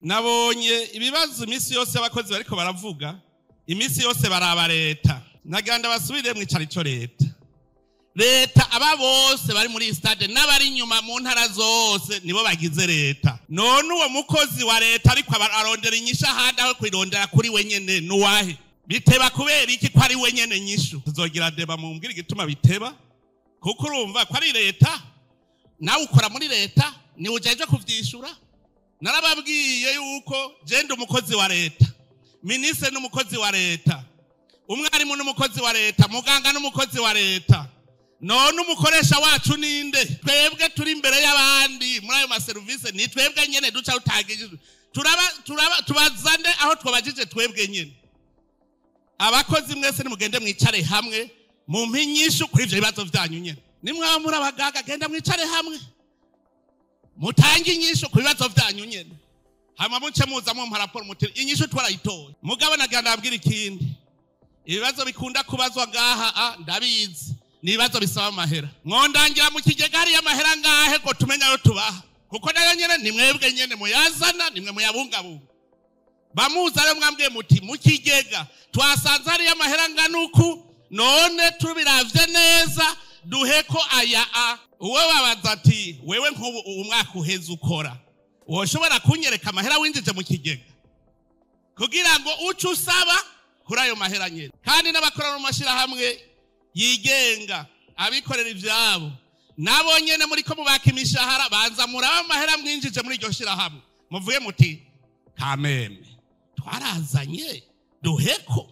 nabonye ibibazo imisi yose abakozi bariko baravuga, imisi yose baraba leta. Naganda basubire mwicarico leta aba bose bari muri stade n'abari inyuma mu ntara zose nibo bagize leta. None uwo mukozi wa leta ariko arondera inyisha handi aho kwirondera kuri wenyene nuwahe? Biteba kubera iki ko ari wenyene nyishu? Tuzogira deba mu mbwira igituma biteba, kuko urumva ko ari leta nawe ukora muri leta ni ujaje kuvyishura. Narababwiye yuko jende umukozi wa leta, ministre n'umukozi wa leta, umwarimu n'umukozi wa leta, muganga n'umukozi wa leta. None umukoresha wacu ninde? Twebwe turi imbere y'abandi muri ayo maservice, ni twebwe nyene duca utagije. Tubazane aho twabajije twebwe nyene. Abakozi mwese nimugende mwicare hamwe mu mpinyishu kuri ivyo bibazo vyanyu nyene. Nimwaba muri abagaga genda mwicare hamwe mutange inyishu ku bibazo vyanyu nyene. Hama muce muza mu raporo muti inyishu twarayitoye. Mugabo naganda abwira ikindi, ibibazo bikunda kubazwa ngaha ndabizi, ni ibibazo bisaba amahera. Mwondangira mu kigega hari amahera ngahe ko tumenya yo tubaha, kuko nayo nyene ni mwebwe nyene muyazana, nimwe muyabungabunga. Bamuza rero mwambwiye muti mu kigega twasanze hari amahera nganuku, none tubiravye neza duheko aya uwe babaza ati wewe nk'ubu umwaka uheze ukora woshobora kunyereka amahera winjije mu kigega kugira ngo uce usaba kuri ayo mahera nyene. Kandi n'abakora mu mashirahamwe yigenga abikorera ivyabo nabo nyene muri ko mubaka imishahara banza muraba amahera mwinjije muri iryo shirahamwe muvuge muti kameme twarazanye duheko,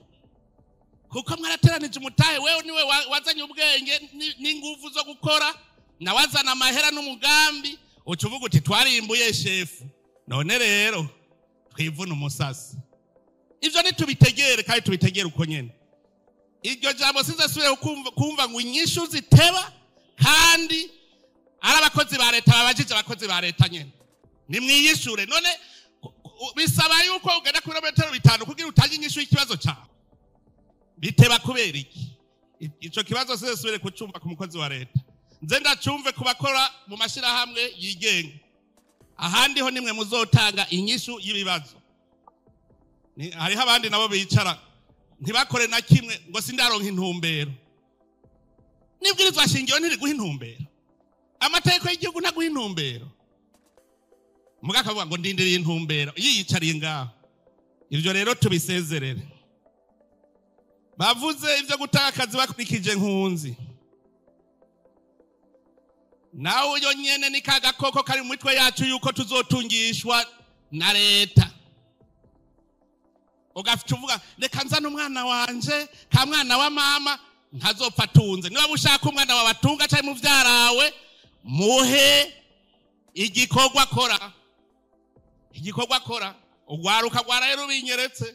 kuko mwarateranije umutahe. Wewe niwe wazanye ubwenge n'ingufu zo gukora, na wazana amahera n'umugambi, ucuvuga uti twarimbuye shefu. None rero twivuna umusasi. Ivyo nitubitegere kandi tubitegere uko nyene. Iryo jambo sinzasubire kumva ngo inyishu ziteba kandi ari abakozi ba leta babajije abakozi ba leta nyene. Nimwiyishure. None bisaba yuko ugenda ku birometero 5 kugira utange inyishu y'ikibazo cyawe. Biteba kubera iki? Ico kibazo sesubire kucumva ku mukozi wa leta. Nze ndacumve kubakora mu mashirahamwe yigenga. Ahandi ho nimwe muzotanga inyishu y'ibibazo. Hariho abandi nabo bicara ntibakore na kimwe ngo sindaronka intumbero. Nibwirizwa shingiro ntiri guha intumbero. Amategeko y'igihugu ntaguha intumbero. Mugaka avuga ngo ndindiriye intumbero yiyicariye ngaho. Ivyo rero tubisezerere. Bavuze ivyo gutanga akazi bakurikije nkunzi. Nawe uyo nyene ni kagakoko kari mu mitwe yacu yuko tuzotungishwa na leta. Ugafite uvuga reka nzana umwana wanje ka mwana wa mama ntazopfa tunze. Niba ushaka umwana wabatunga cyane mu vyarawe muhe igikorwa akora. Igikorwa akora ugwaruka gwara rero binyeretse.